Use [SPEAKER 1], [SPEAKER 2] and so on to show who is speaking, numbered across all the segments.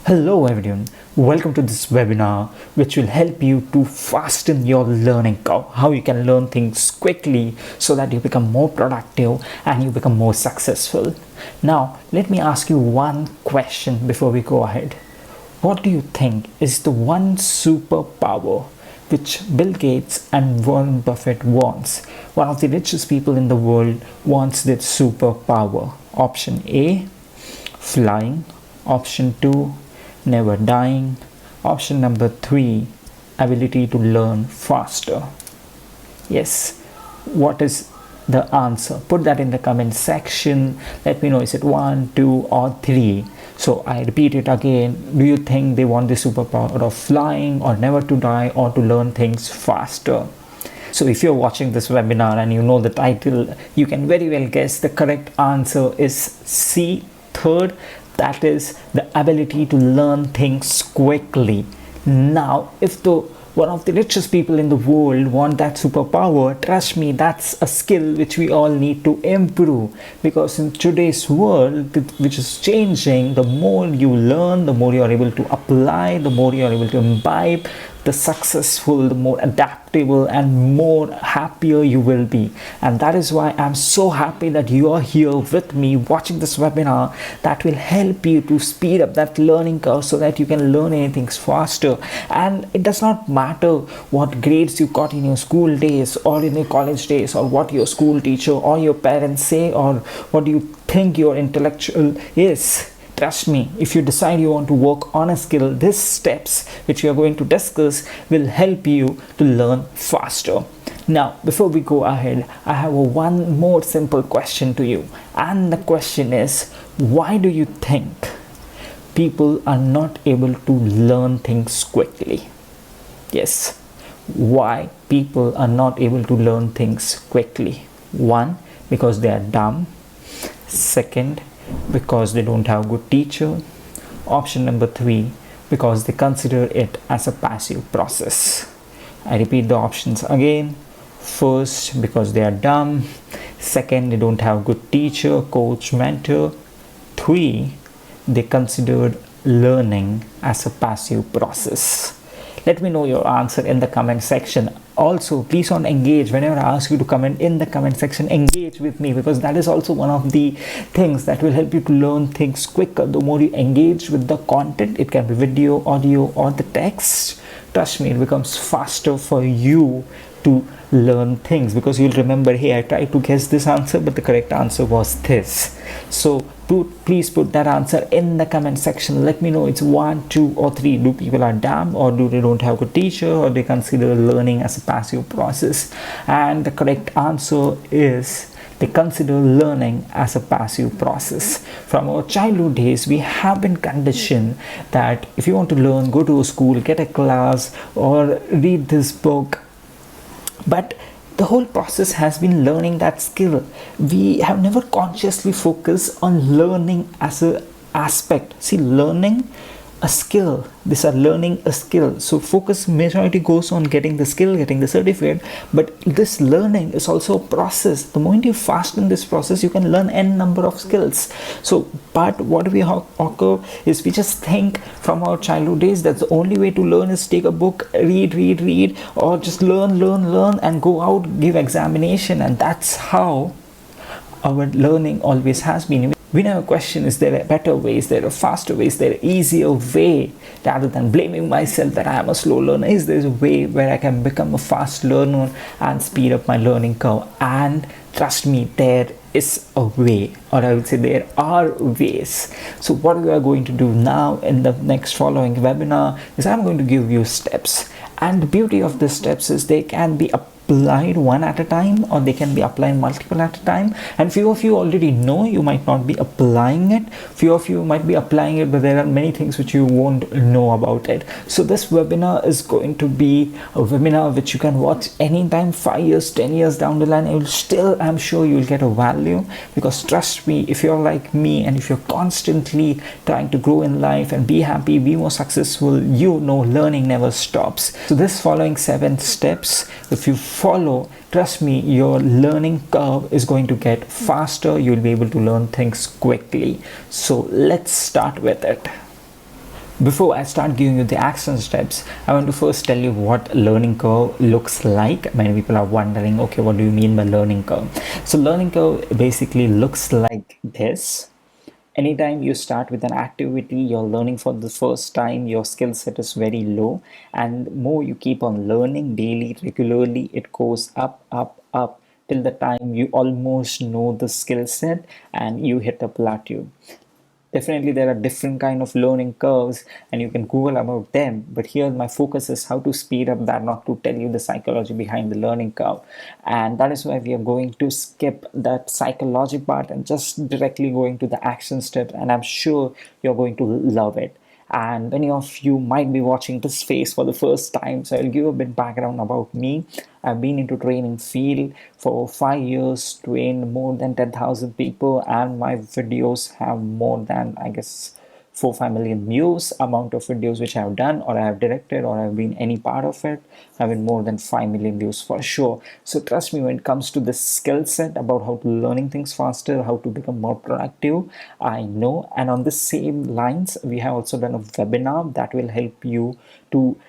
[SPEAKER 1] Hello everyone, welcome to this webinar which will help you to fasten your learning curve, how you can learn things quickly so that you become more productive and you become more successful. Now, let me ask you one question before we go ahead. What do you think is the one superpower which Bill Gates and Warren Buffett wants? One of the richest people in the world wants this superpower. Option A, flying. Option 2, never dying. Option number 3, ability to learn faster. Yes, what is the answer? Put that in the comment section. Let me know, is it 1, 2 or 3? So I repeat it again. Do you think they want the superpower of flying or never to die or to learn things faster? So if you're watching this webinar and you know the title, you can very well guess the correct answer is C, third. That is the ability to learn things quickly. Now, if one of the richest people in the world want that superpower, trust me, that's a skill which we all need to improve, because in today's world, which is changing, the more you learn, the more you are able to apply, the more you are able to imbibe, the successful, the more adaptable and more happier you will be. And that is why I'm so happy that you are here with me watching this webinar that will help you to speed up that learning curve so that you can learn anything faster. And it does not matter what grades you got in your school days or in your college days, or what your school teacher or your parents say, or what you think your intellectual is. Trust me, if you decide you want to work on a skill, these steps which we are going to discuss will help you to learn faster. Now, before we go ahead, I have one more simple question to you. And the question is, why do you think people are not able to learn things quickly? Yes, why people are not able to learn things quickly? 1, because they are dumb. 2, because they don't have a good teacher. Option number 3, because they consider it as a passive process. I repeat the options again. 1st, because they are dumb. 2nd, they don't have a good teacher, coach, mentor. 3, they considered learning as a passive process. Let me know your answer in the comment section. Also, please don't engage whenever I ask you to comment in the comment section. Engage with me, because that is also one of the things that will help you to learn things quicker. The more you engage with the content, it can be video, audio or the text, trust me, it becomes faster for you to learn things, because you'll remember, hey, I tried to guess this answer but the correct answer was this. So please put that answer in the comment section. Let me know, it's 1, 2 or 3. Do people are dumb, or do they don't have a teacher, or they consider learning as a passive process? And the correct answer is they consider learning as a passive process. From our childhood days, we have been conditioned that if you want to learn, go to a school, get a class or read this book. But the whole process has been learning that skill. We have never consciously focused on learning as an aspect. See, learning a skill. These are learning a skill. So focus majority goes on getting the skill, getting the certificate. But this learning is also a process. The moment you fasten this process, you can learn n number of skills. So, but what we occur is we just think from our childhood days that the only way to learn is take a book, read, or just learn and go out, give examination. And that's how our learning always has been. We never question, is there a better way, is there a faster way, is there an easier way, rather than blaming myself that I am a slow learner. Is there a way where I can become a fast learner and speed up my learning curve? And trust me, there is a way, or I would say there are ways. So what we are going to do now in the next following webinar is I'm going to give you steps. And the beauty of the steps is they can be applied one at a time, or they can be applied multiple at a time. And few of you already know, you might not be applying it. Few of you might be applying it, but there are many things which you won't know about it. So this webinar is going to be a webinar which you can watch anytime, 5 years, 10 years down the line. It will still, I'm sure you'll get a value, because trust me, if you're like me and if you're constantly trying to grow in life and be happy, be more successful, you know learning never stops. So this following 7 steps, if you follow, trust me, your learning curve is going to get faster. You'll be able to learn things quickly. So let's start with it. Before I start giving you the action steps, I want to first tell you what learning curve looks like. Many people are wondering, okay, what do you mean by learning curve? So learning curve basically looks like this. Anytime you start with an activity, you're learning for the first time, your skill set is very low, and more you keep on learning daily, regularly, it goes up, up, up till the time you almost know the skill set and you hit a plateau. Definitely there are different kind of learning curves and you can google about them, but here my focus is how to speed up that, not to tell you the psychology behind the learning curve. And that is why we are going to skip that psychology part and just directly going to the action steps, and I'm sure you're going to love it. And many of you might be watching this phase for the first time, so I'll give a bit background about me. I've been into training field for 5 years, trained more than 10,000 people, and my videos have more than, I guess, 4 5 million views. Amount of videos which I have done or I have directed or I've been any part of it have been more than 5 million views for sure. So trust me, when it comes to the skill set about how to learning things faster, how to become more productive, I know. And on the same lines, we have also done a webinar that will help you to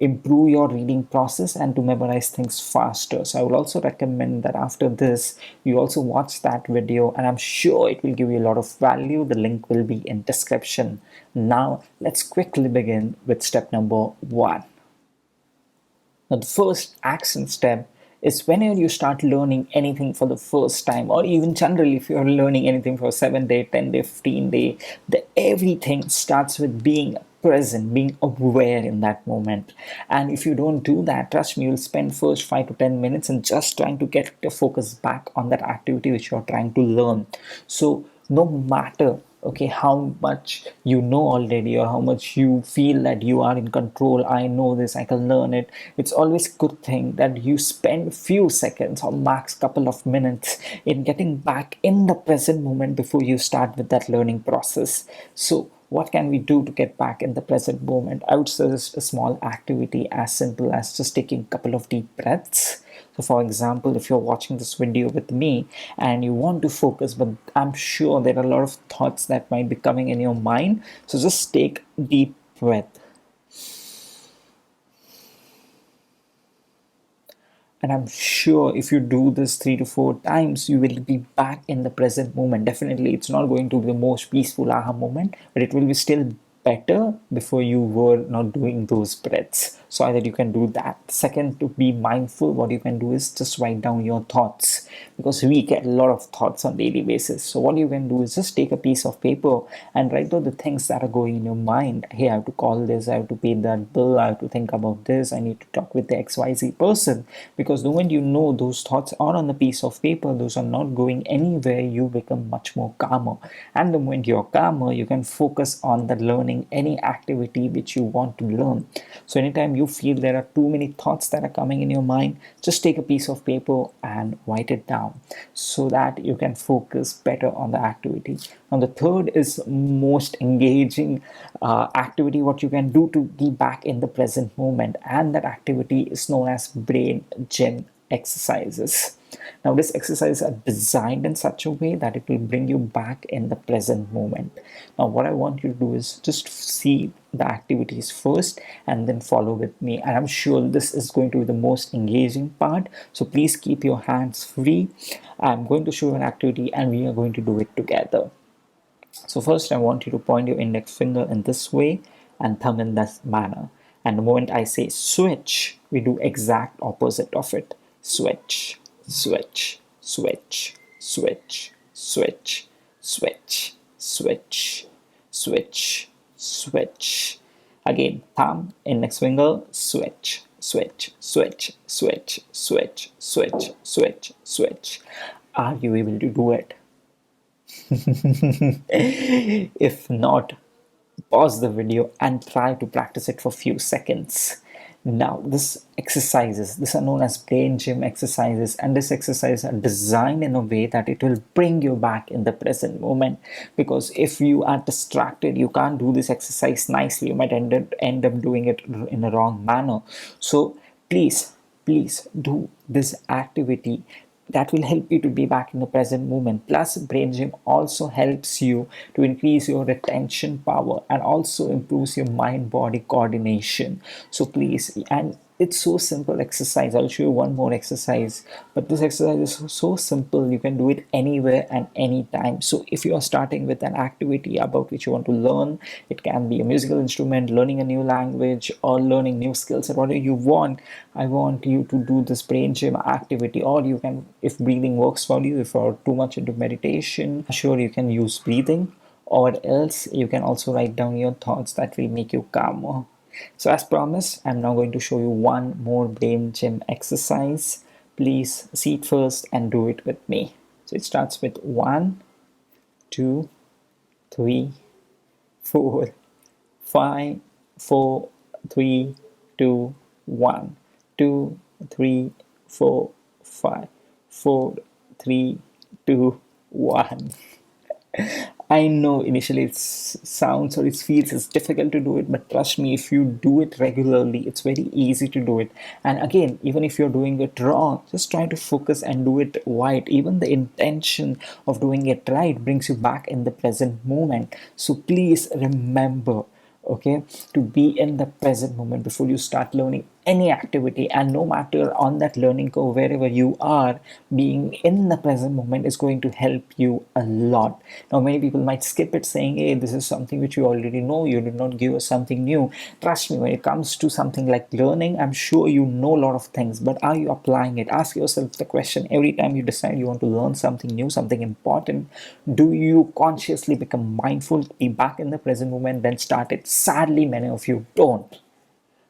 [SPEAKER 1] improve your reading process and to memorize things faster. So I would also recommend that after this you also watch that video, and I'm sure it will give you a lot of value. The link will be in description. Now let's quickly begin with step number 1. Now, the first action step is whenever you start learning anything for the first time, or even generally, if you're learning anything for 7 day, 10 day, 15 day, everything starts with being present, being aware in that moment. And if you don't do that, trust me, you'll spend first 5 to 10 minutes and just trying to get the focus back on that activity which you're trying to learn. So no matter okay how much you know already or how much you feel that you are in control, I know this, I can learn it, it's always good thing that you spend few seconds or max couple of minutes in getting back in the present moment before you start with that learning process. So what can we do to get back in the present moment? I would suggest a small activity as simple as just taking a couple of deep breaths. So for example, if you're watching this video with me and you want to focus, but I'm sure there are a lot of thoughts that might be coming in your mind, so just take deep breath. And I'm sure if you do this 3 to 4 times, you will be back in the present moment. Definitely, it's not going to be the most peaceful aha moment, but it will be still better before you were not doing those breaths. So either you can do that. Second, to be mindful, what you can do is just write down your thoughts, because we get a lot of thoughts on daily basis. So what you can do is just take a piece of paper and write down the things that are going in your mind. Hey, I have to call this, I have to pay that bill, I have to think about this, I need to talk with the XYZ person. Because the moment you know those thoughts are on a piece of paper, those are not going anywhere, you become much more calmer. And the moment you're calmer, you can focus on the learning any activity which you want to learn. So anytime you feel there are too many thoughts that are coming in your mind, just take a piece of paper and write it down so that you can focus better on the activity. Now the third is most engaging activity what you can do to be back in the present moment, and that activity is known as brain gym exercises. Now these exercises are designed in such a way that it will bring you back in the present moment. Now what I want you to do is just see the activities first and then follow with me, and I'm sure this is going to be the most engaging part. So please keep your hands free. I'm going to show you an activity and we are going to do it together. So first I want you to point your index finger in this way and thumb in this manner. And the moment I say switch, we do exact opposite of it. Switch, switch, switch, switch, switch, switch, switch, switch, switch. Again, thumb, index finger, switch, switch, switch, switch, switch, switch, switch, switch. Are you able to do it? If not, pause the video and try to practice it for a few seconds. Now, these are known as brain gym exercises, and this exercise are designed in a way that it will bring you back in the present moment. Because if you are distracted, you can't do this exercise nicely. You might end up doing it in a wrong manner. So please do this activity that will help you to be back in the present moment. Plus, brain gym also helps you to increase your retention power and also improves your mind body coordination. So please, and it's so simple exercise. I'll show you one more exercise, but this exercise is so simple, you can do it anywhere and anytime. So if you are starting with an activity about which you want to learn, it can be a musical instrument, learning a new language, or learning new skills, or whatever you want, I want you to do this brain gym activity. Or you can, if breathing works for you, if you're too much into meditation, sure, you can use breathing, or else you can also write down your thoughts that will make you calmer. So as promised, I'm now going to show you one more brain gym exercise. Please sit first and do it with me. So it starts with 1, 2, 3, 4, 5, 4, 3, 2, 1, 2, 3, 4, 5, 4, 3, 2, 1. I know initially it sounds or it feels it's difficult to do it, but trust me, if you do it regularly, it's very easy to do it. And again, even if you're doing it wrong, just try to focus and do it right. Even the intention of doing it right brings you back in the present moment. So please remember, okay, to be in the present moment before you start learning any activity. And no matter on that learning curve, wherever you are, being in the present moment is going to help you a lot. Now many people might skip it saying, hey, this is something which you already know, you did not give us something new. Trust me, when it comes to something like learning, I'm sure you know a lot of things, but are you applying it? Ask yourself the question every time you decide you want to learn something new, something important. Do you consciously become mindful, be back in the present moment, then start it? Sadly, many of you don't.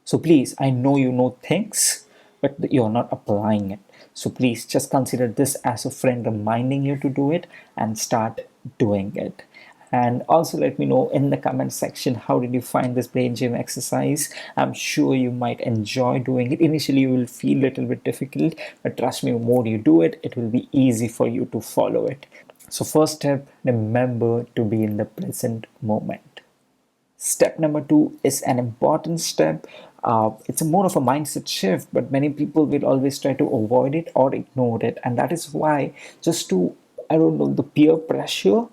[SPEAKER 1] So please, I know you know things, but you're not applying it. So please just consider this as a friend reminding you to do it and start doing it. And also let me know in the comment section, how did you find this brain gym exercise? I'm sure you might enjoy doing it. Initially, you will feel a little bit difficult, but trust me, the more you do it, it will be easy for you to follow it. So first step, remember to be in the present moment. Step number 2 is an important step. It's a more of a mindset shift, but many people will always try to avoid it or ignore it. And that is why, just to, I don't know, the peer pressure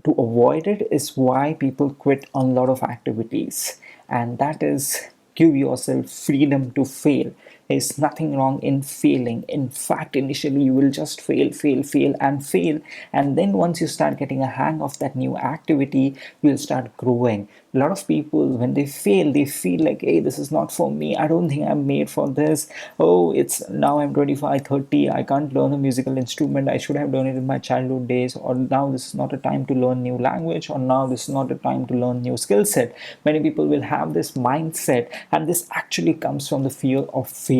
[SPEAKER 1] to avoid it is why people quit on a lot of activities. And that is, give yourself freedom to fail. There's nothing wrong in failing. In fact, initially you will just fail, fail, fail, and fail. And then once you start getting a hang of that new activity, you'll start growing. A lot of people, when they fail, they feel like, hey, this is not for me. I don't think I'm made for this. Oh, it's now I'm 25, 30. I can't learn a musical instrument. I should have done it in my childhood days. Or now this is not a time to learn new language. Or now this is not a time to learn new skill set. Many people will have this mindset, and this actually comes from the fear of failure.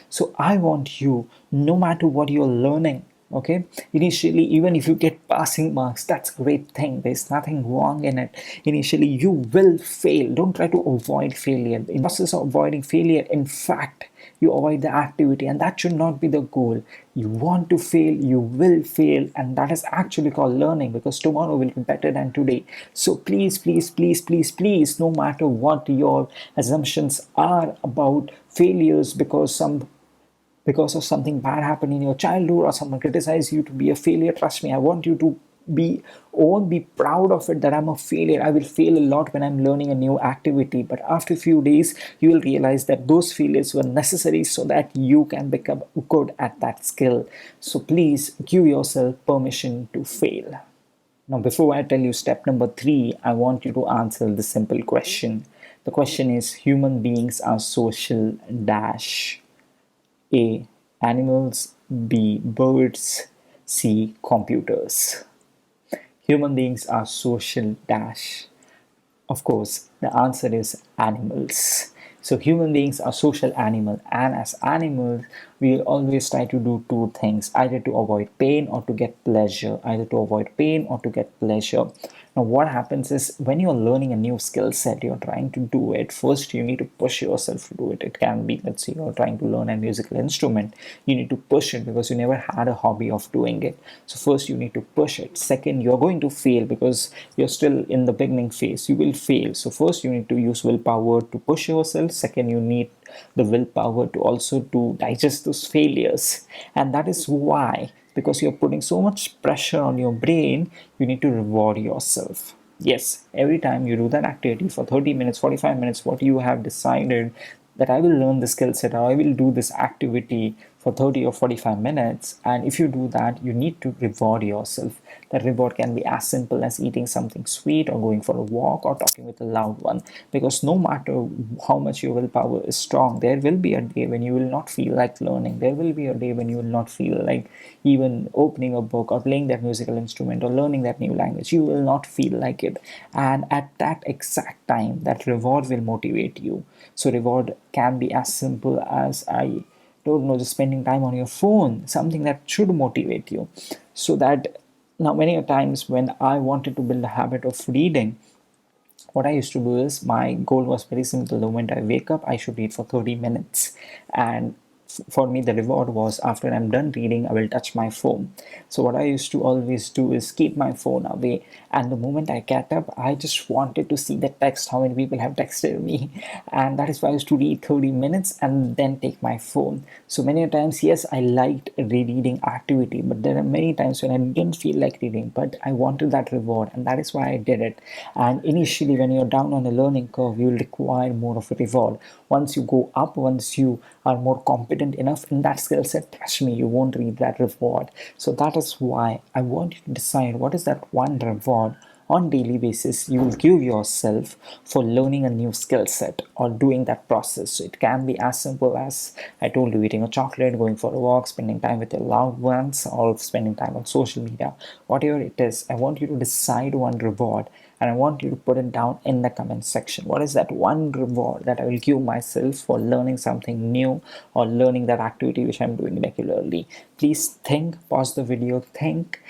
[SPEAKER 1] So I want you, no matter what you're learning, okay, initially, even if you get passing marks, that's a great thing. There's nothing wrong in it. Initially you will fail. Don't try to avoid failure. In the process of avoiding failure, in fact, you avoid the activity, and that should not be the goal. You want to fail, you will fail, and that is actually called learning, because tomorrow will be better than today. So please, please, please, please, please, no matter what your assumptions are about failures, because of something bad happened in your childhood, or someone criticized you to be a failure, trust me, I want you to be proud of it, that I'm a failure. I will fail a lot when I'm learning a new activity, but after a few days you will realize that those failures were necessary so that you can become good at that skill. So please give yourself permission to fail. Now before I tell you step number 3, I want you to answer the simple question. The question is, human beings are social dash: A, animals; B, birds; C, computers. Human beings are social dash. Of course, the answer is animals. So human beings are social animal, and as animals, we always try to do two things, either to avoid pain or to get pleasure, either to avoid pain or to get pleasure. Now, what happens is, when you're learning a new skill set, you're trying to do it, first you need to push yourself to do it. It can be, let's say, you're trying to learn a musical instrument, you need to push it because you never had a hobby of doing it. So first you need to push it. Second, you're going to fail because you're still in the beginning phase. You will fail. So first you need to use willpower to push yourself. Second, you need the willpower to also to digest those failures. And that is why, because you're putting so much pressure on your brain, you need to reward yourself. Yes, every time you do that activity for 30 minutes, 45 minutes, what you have decided that I will learn the skill set or I will do this activity for 30 or 45 minutes. And if you do that, you need to reward yourself. That reward can be as simple as eating something sweet or going for a walk or talking with a loved one. Because no matter how much your willpower is strong, there will be a day when you will not feel like learning. There will be a day when you will not feel like even opening a book or playing that musical instrument or learning that new language. You will not feel like it. And at that exact time, that reward will motivate you. So reward can be as simple as, I don't know, just spending time on your phone, something that should motivate you. So that now many a times when I wanted to build a habit of reading, what I used to do is, my goal was very simple. The moment I wake up, I should read for 30 minutes. And for me, the reward was, after I'm done reading, I will touch my phone. So what I used to always do is keep my phone away. And the moment I get up, I just wanted to see the text, how many people have texted me. And that is why I used to read 30 minutes and then take my phone. So many times, yes, I liked reading activity, but there are many times when I didn't feel like reading, but I wanted that reward, and that is why I did it. And initially, when you're down on the learning curve, you'll require more of a reward. Once you go up, once you are more competent enough in that skill set, trust me, you won't need that reward. So that is why I want you to decide what is that one reward on daily basis you will give yourself for learning a new skill set or doing that process. So it can be as simple as I told you, eating a chocolate, going for a walk, spending time with your loved ones, or spending time on social media. Whatever it is, I want you to decide one reward, and I want you to put it down in the comment section. What is that one reward that I will give myself for learning something new or learning that activity which I'm doing regularly? Please think, pause the video, think,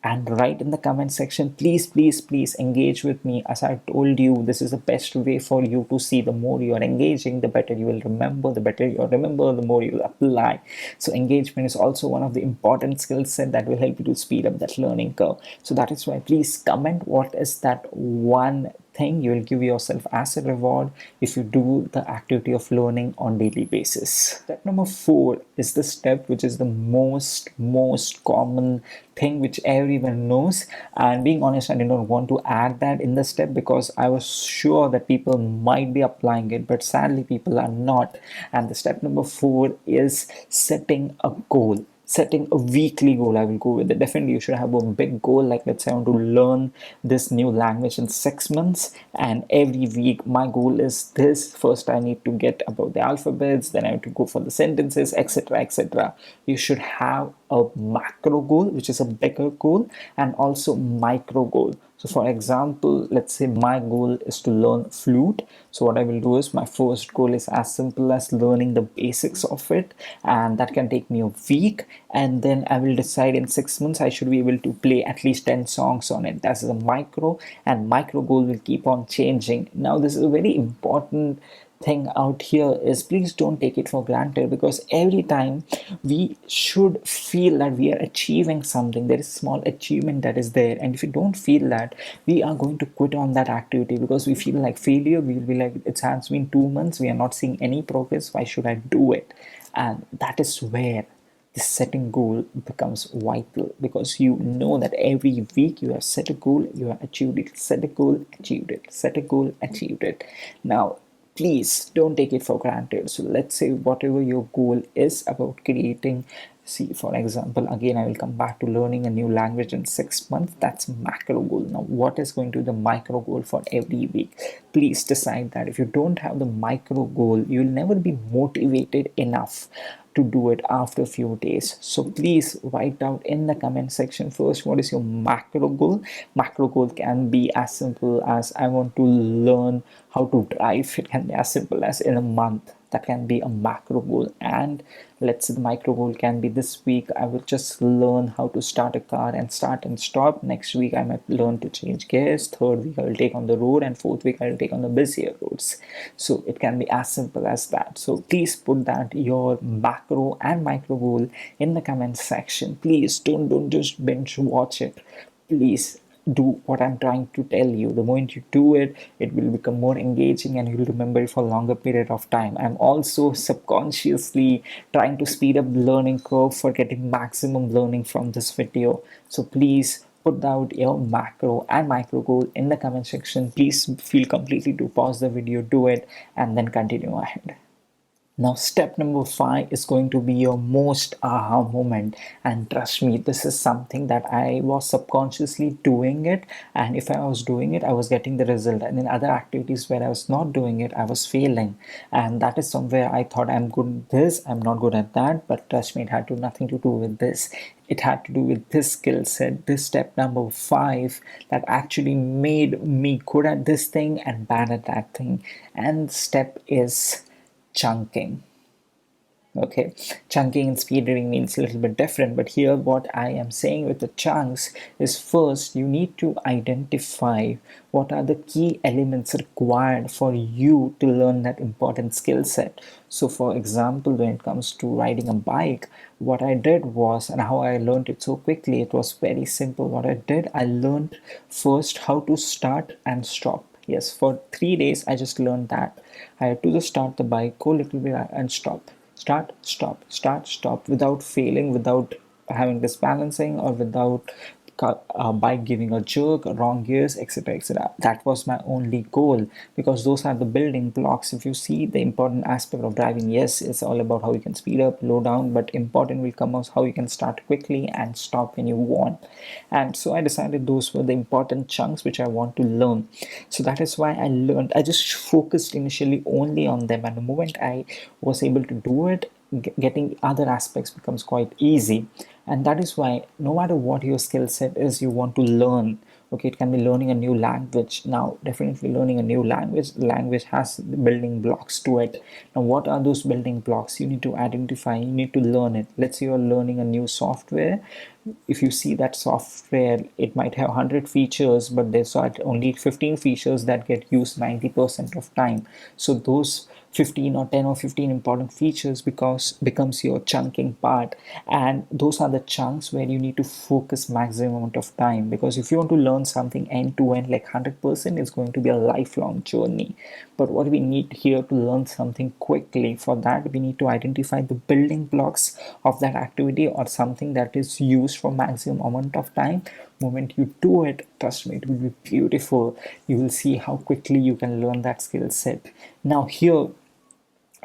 [SPEAKER 1] and write in the comment section. Please, please, please engage with me. As I told you, this is the best way for you to see. The more you are engaging, the better you will remember. The better you remember, the more you will apply. So engagement is also one of the important skill set that will help you to speed up that learning curve. So that is why, please comment what is that one thing you will give yourself as a reward if you do the activity of learning on daily basis. Step number 4 is the step which is the most common thing which everyone knows, and being honest, I did not want to add that in the step because I was sure that people might be applying it, but sadly people are not. And the step number 4 is setting a goal. Setting a weekly goal, I will go with it. Definitely you should have a big goal, like let's say I want to learn this new language in 6 months, and every week my goal is this. First I need to get about the alphabets, then I have to go for the sentences, etc, etc. You should have a macro goal, which is a bigger goal, and also micro goal. So for example, let's say my goal is to learn flute. So what I will do is, my first goal is as simple as learning the basics of it, and that can take me a week. And then I will decide in 6 months I should be able to play at least 10 songs on it. That's a micro, and micro goal will keep on changing. Now this is a very important thing out here is, please don't take it for granted, because every time we should feel that we are achieving something. There is small achievement that is there, and if you don't feel that, we are going to quit on that activity because we feel like failure. We will be like, it has been 2 months, we are not seeing any progress, why should I do it? And that is where the setting goal becomes vital, because you know that every week you have set a goal, you have achieved it, set a goal, achieved it, set a goal, achieved it. Now please don't take it for granted. So let's say whatever your goal is about creating, see for example, again I will come back to learning a new language in 6 months. That's macro goal. Now what is going to be the micro goal for every week? Please decide that. If you don't have the micro goal, you will never be motivated enough to do it after a few days. So please write out in the comment section first, what is your macro goal? Macro goal can be as simple as, I want to learn how to drive. It can be as simple as in a month. That can be a macro goal. And let's say the micro goal can be, this week I will just learn how to start a car and start and stop. Next week I might learn to change gears. Third week I will take on the road, and fourth week I will take on the busier roads. So it can be as simple as that. So please put that, your macro and micro goal, in the comment section. Please don't just binge watch it. Please do what I'm trying to tell you. The moment you do it, it will become more engaging and you'll remember it for a longer period of time. I'm also subconsciously trying to speed up the learning curve for getting maximum learning from this video. So please put out your macro and micro goal in the comment section. Please feel completely to pause the video, do it, and then continue ahead. Now, step number 5 is going to be your most aha moment. And trust me, this is something that I was subconsciously doing it. And if I was doing it, I was getting the result. And in other activities where I was not doing it, I was failing. And that is somewhere I thought I'm good at this, I'm not good at that. But trust me, it had nothing to do with this. It had to do with this skill set, this step number 5 that actually made me good at this thing and bad at that thing. And step is chunking. Okay, chunking and speed reading means a little bit different, but here what I am saying with the chunks is, first you need to identify what are the key elements required for you to learn that important skill set. So for example, when it comes to riding a bike, what I did was, and how I learned it so quickly, it was very simple. What I did, I learned first how to start and stop. Yes, for 3 days I just learned that. I had to just start the bike, go a little bit and stop. Start, stop, start, stop, without failing, without having disbalancing, or without bike giving a jerk, wrong gears, etc. etc. That was my only goal, because those are the building blocks. If you see the important aspect of driving, yes, it's all about how you can speed up, slow down, but important will come out how you can start quickly and stop when you want. And so I decided those were the important chunks which I want to learn. So that is why I just focused initially only on them, and the moment I was able to do it, getting other aspects becomes quite easy. And that is why no matter what your skill set is, you want to learn. Okay, it can be learning a new language. Now definitely learning a new language has building blocks to it. Now what are those building blocks? You need to identify, you need to learn it. Let's say you're learning a new software. If you see that software, it might have 100 features, but there's only 15 features that get used 90% of time. So those 15 or 10 or 15 important features becomes your chunking part, and those are the chunks where you need to focus maximum amount of time, because if you want to learn something end to end like 100%, it's going to be a lifelong journey. But what we need here to learn something quickly, for that we need to identify the building blocks of that activity or something that is used for maximum amount of time. Moment you do it, trust me, it will be beautiful. You will see how quickly you can learn that skill set. Now here,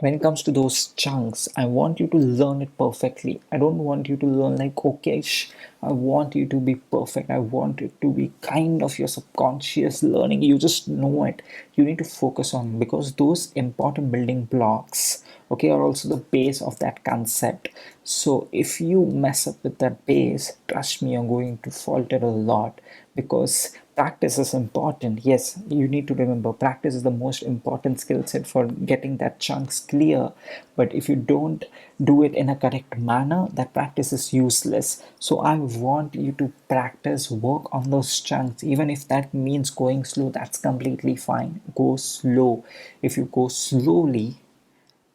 [SPEAKER 1] when it comes to those chunks, I want you to learn it perfectly. I don't want you to learn like okayish. I want you to be perfect. I want it to be kind of your subconscious learning. You just know it. You need to focus on, because those important building blocks, okay, are also the base of that concept. So if you mess up with that base, trust me, you're going to falter a lot, because practice is important. Yes, you need to remember practice is the most important skill set for getting that chunks clear. But if you don't do it in a correct manner, that practice is useless. So I want you to practice, work on those chunks. Even if that means going slow, that's completely fine. Go slow. If you go slowly,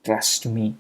[SPEAKER 1] trust me,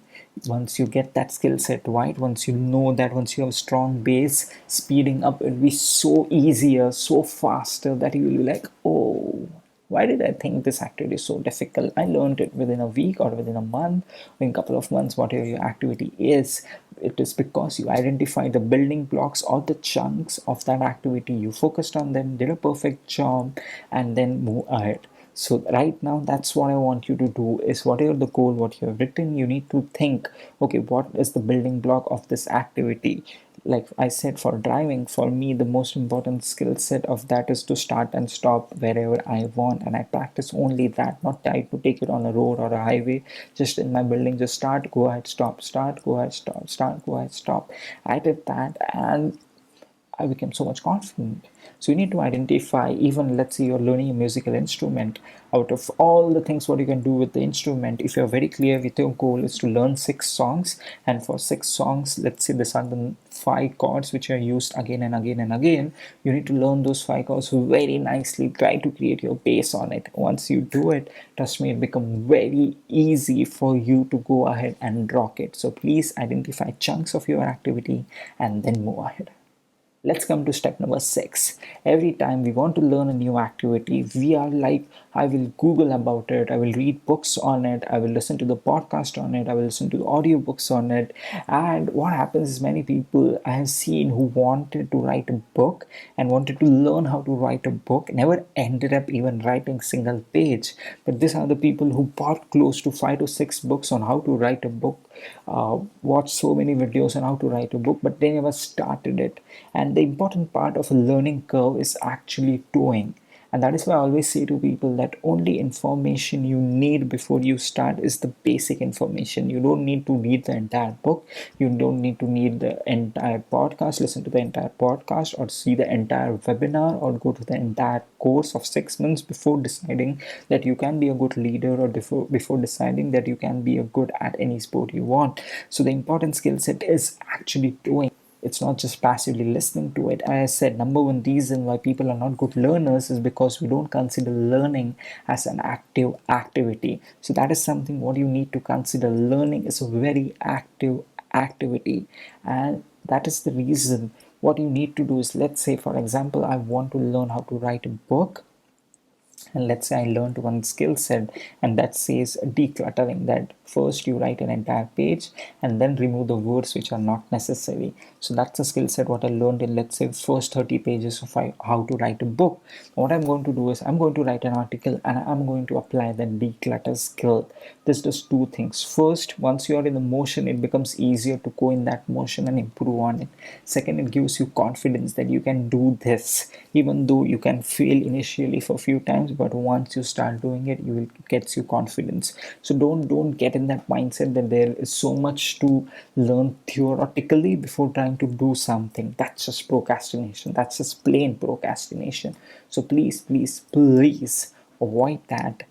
[SPEAKER 1] once you get that skill set right, once you know that, once you have a strong base, speeding up will be so easier, so faster, that you will be like, oh, why did I think this activity is so difficult? I learned it within a week or within a month, or in a couple of months, whatever your activity is. It is because you identify the building blocks or the chunks of that activity, you focused on them, did a perfect job, and then move ahead. So right now, that's what I want you to do, is whatever the goal, what you have written, you need to think, okay, what is the building block of this activity? Like I said, for driving, for me, the most important skill set of that is to start and stop wherever I want. And I practice only that, not try to take it on a road or a highway, just in my building, just start, go ahead, stop, start, go ahead, stop, start, go ahead, stop. I did that, and I became so much confident. So you need to identify, even let's say you're learning a musical instrument, out of all the things what you can do with the instrument, if you're very clear with your goal is to learn 6 songs, and for 6 songs, let's say these are the 5 chords which are used again and again and again, you need to learn those 5 chords very nicely. Try to create your base on it. Once you do it, trust me, it becomes very easy for you to go ahead and rock it. So please identify chunks of your activity and then move ahead. Let's come to step number 6. Every time we want to learn a new activity, we are like, I will Google about it, I will read books on it, I will listen to the podcast on it, I will listen to audiobooks on it. And what happens is, many people I have seen who wanted to write a book and wanted to learn how to write a book never ended up even writing single page. But these are the people who bought close to 5 to 6 books on how to write a book, watched so many videos on how to write a book, but they never started it. And the important part of a learning curve is actually doing. And that is why I always say to people that only information you need before you start is the basic information. You don't need to read the entire book. You don't need to read the entire podcast, listen to the entire podcast, or see the entire webinar, or go to the entire course of 6 months before deciding that you can be a good leader, or before deciding that you can be a good at any sport you want. So the important skill set is actually doing. It's not just passively listening to it. As I said, number one reason why people are not good learners is because we don't consider learning as an active activity. So that is something what you need to consider. Learning is a very active activity, and that is the reason what you need to do is, let's say for example, I want to learn how to write a book, and let's say I learned one skill set, and that says decluttering, that first you write an entire page and then remove the words which are not necessary. So that's a skill set what I learned in, let's say, first 30 pages of how to write a book. What I'm going to do is I'm going to write an article and I'm going to apply the declutter skill. This does two things. First, once you are in the motion, it becomes easier to go in that motion and improve on it. Second, it gives you confidence that you can do this, even though you can fail initially for a few times, but once you start doing it, you will gets you confidence. So don't get in that mindset that there is so much to learn theoretically before trying to do something. That's just procrastination. That's just plain procrastination. So please avoid that.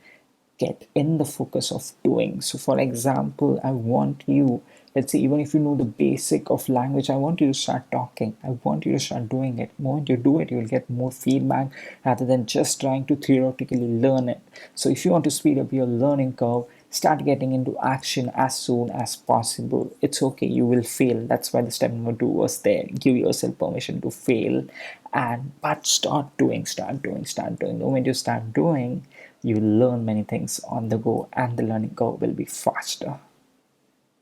[SPEAKER 1] Get in the focus of doing. So for example, I want you, let's say, even if you know the basic of language, I want you to start talking. I want you to start doing it. The moment you do it, you will get more feedback rather than just trying to theoretically learn it. So if you want to speed up your learning curve, start getting into action as soon as possible. It's okay, you will fail. That's why the step number 2 was there. Give yourself permission to fail, and but start doing. The moment you start doing, you learn many things on the go, and the learning curve will be faster.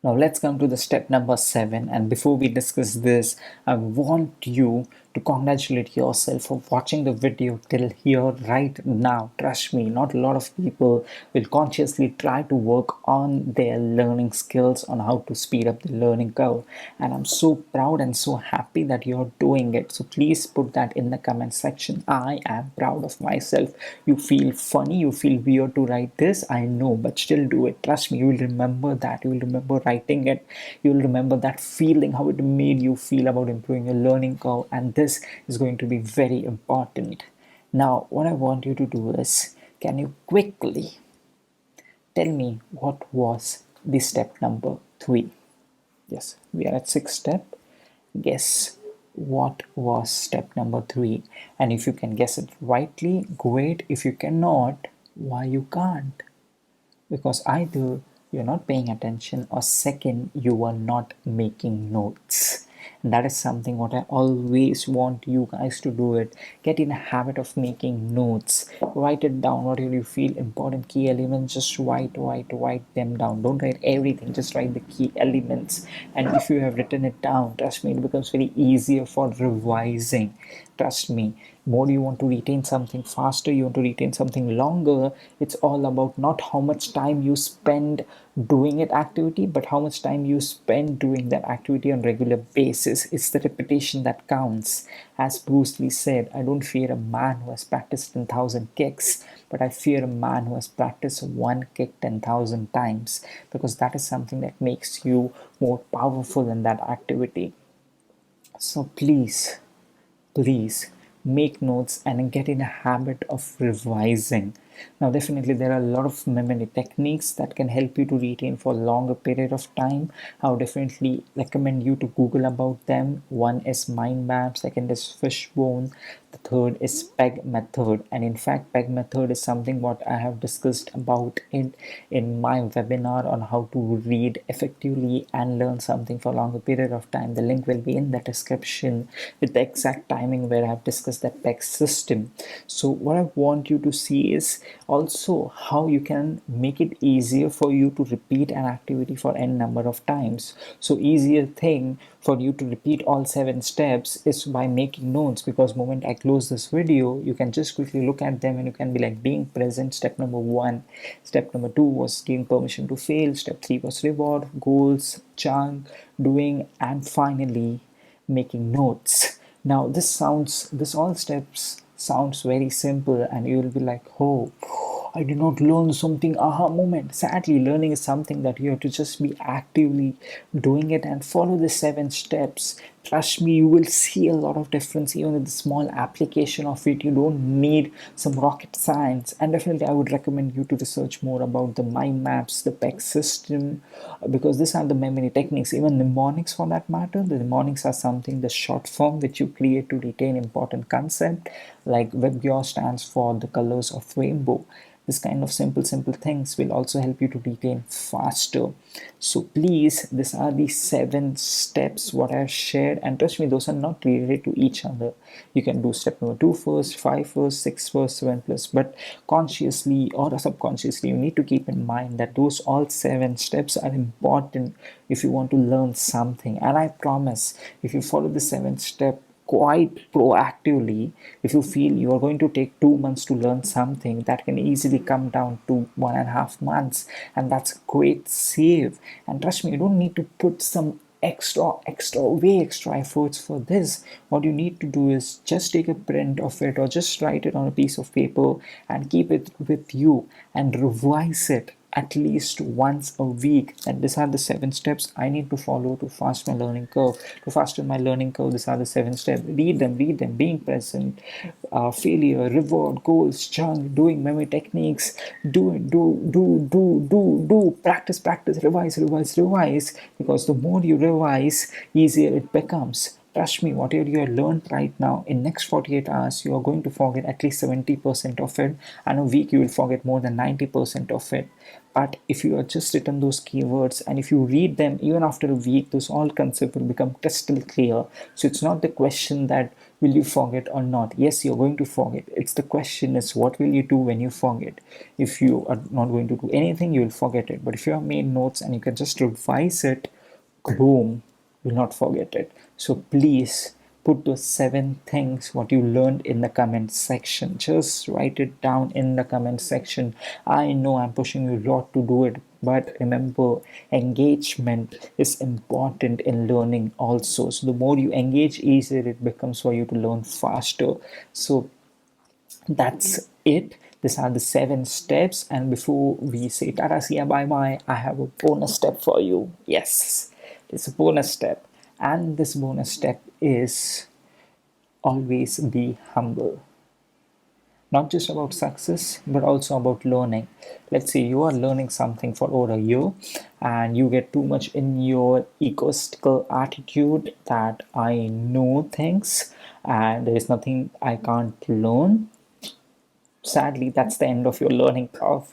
[SPEAKER 1] Now let's come to the step number 7, and before we discuss this, I want you to congratulate yourself for watching the video till here right now. Trust me, not a lot of people will consciously try to work on their learning skills, on how to speed up the learning curve, and I'm so proud and so happy that you're doing it. So please put that in the comment section. I am proud of myself. You feel funny, you feel weird to write this, I know, but still do it. Trust me, you will remember that. You will remember writing it. You will remember that feeling, how it made you feel about improving your learning curve, and this is going to be very important. Now what I want you to do is, can you quickly tell me what was the step number 3? Yes, we are at 6th step. Guess what was step number 3. And if you can guess it rightly, great. If you cannot, why you can't? Because either you're not paying attention, or second, you are not making notes. And that is something what I always want you guys to do it. Get in a habit of making notes. Write it down. What you feel important key elements, just write them down. Don't write everything, just write the key elements. And if you have written it down, trust me, it becomes very easier for revising. Trust me, more you want to retain something faster, you want to retain something longer, it's all about not how much time you spend doing it activity, but how much time you spend doing that activity on regular basis. It's the repetition that counts. As Bruce Lee said, I don't fear a man who has practiced 10,000 kicks, but I fear a man who has practiced one kick 10,000 times, because that is something that makes you more powerful in that activity. So please make notes and get in a habit of revising. Now, definitely, there are a lot of memory techniques that can help you to retain for a longer period of time. I would definitely recommend you to Google about them. One is mind map, second is fishbone, the third is peg method. And in fact, peg method is something what I have discussed about in my webinar on how to read effectively and learn something for a longer period of time. The link will be in the description with the exact timing where I have discussed that peg system. So what I want you to see is also how you can make it easier for you to repeat an activity for n number of times. So easier thing for you to repeat all 7 steps is by making notes, because moment I close this video you can just quickly look at them and you can be like being present. Step number 1, step number 2 was giving permission to fail, step 3 was reward, goals, chunk, doing, and finally making notes. Now this all steps sounds very simple and you will be like, oh, I did not learn something, aha moment. Sadly, learning is something that you have to just be actively doing it and follow the 7 steps. Trust me, you will see a lot of difference even with the small application of it. You don't need some rocket science. And definitely, I would recommend you to research more about the mind maps, the PEC system, because these are the memory techniques. Even mnemonics, for that matter, the mnemonics are something, the short form which you create to retain important concept, like WebGear stands for the colors of rainbow. This kind of simple things will also help you to retain faster. So please, these are the 7 steps what I've shared, and trust me, those are not related to each other. You can do step number 2 first, 5 first, 6 first, 7 plus, but consciously or subconsciously you need to keep in mind that those all 7 steps are important if you want to learn something. And I promise, if you follow the 7 step quite proactively, if you feel you are going to take 2 months to learn something, that can easily come down to 1.5 months, and that's a great save. And trust me, you don't need to put some way extra efforts for this. What you need to do is just take a print of it or just write it on a piece of paper and keep it with you and revise it at least once a week. And these are the 7 steps I need to follow to fast my learning curve. To fasten my learning curve, these are the 7 steps. Read them, being present, failure, reward, goals, chunk, doing, memory techniques, do, practice, revise. Because the more you revise, easier it becomes. Trust me, whatever you have learned right now, in next 48 hours, you are going to forget at least 70% of it, and a week you will forget more than 90% of it. But if you are just written those keywords and if you read them even after a week, those all concepts will become crystal clear. So it's not the question that will you forget or not. Yes, you're going to forget. It's the question is what will you do when you forget. If you are not going to do anything, you will forget it. But if you have made notes and you can just revise it, boom, will not forget it. So please put those 7 things what you learned in the comment section. Just write it down in the comment section. I know I'm pushing you a lot to do it, but remember, engagement is important in learning also. So the more you engage, easier it becomes for you to learn faster. So that's it. These are the 7 steps. And before we say tata, see ya, bye bye, I have a bonus step for you. Yes, it's a bonus step. And this bonus step is always be humble. Not just about success, but also about learning. Let's say you are learning something for over a year and you get too much in your egoistical attitude that I know things and there is nothing I can't learn. Sadly, that's the end of your learning curve.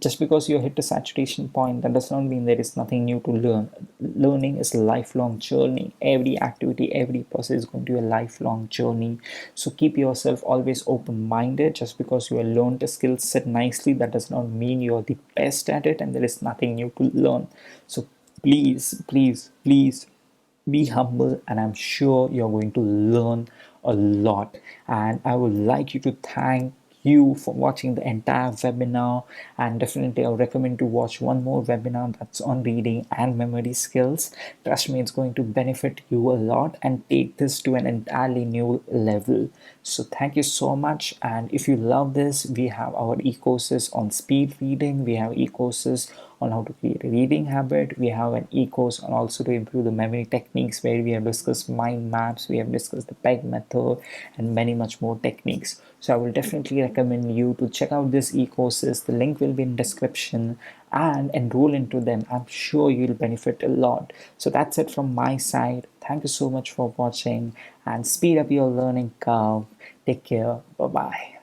[SPEAKER 1] Just because you hit a saturation point, that does not mean there is nothing new to learn. Learning is a lifelong journey. Every activity, every process is going to be a lifelong journey. So keep yourself always open-minded. Just because you have learned a skill set nicely, that does not mean you're the best at it and there is nothing new to learn. So please be humble, and I'm sure you're going to learn a lot. And I would like you to thank you for watching the entire webinar, and definitely I would recommend to watch one more webinar that's on reading and memory skills. Trust me, it's going to benefit you a lot and take this to an entirely new level. So thank you so much. And if you love this, we have our e-courses on speed reading, we have e-courses on how to create a reading habit. We have an e-course on also to improve the memory techniques, where we have discussed mind maps, we have discussed the peg method, and many much more techniques. So I will definitely recommend you to check out these e-courses. The link will be in description, and enroll into them. I'm sure you'll benefit a lot. So that's it from my side. Thank you so much for watching, and speed up your learning curve. Take care. Bye bye.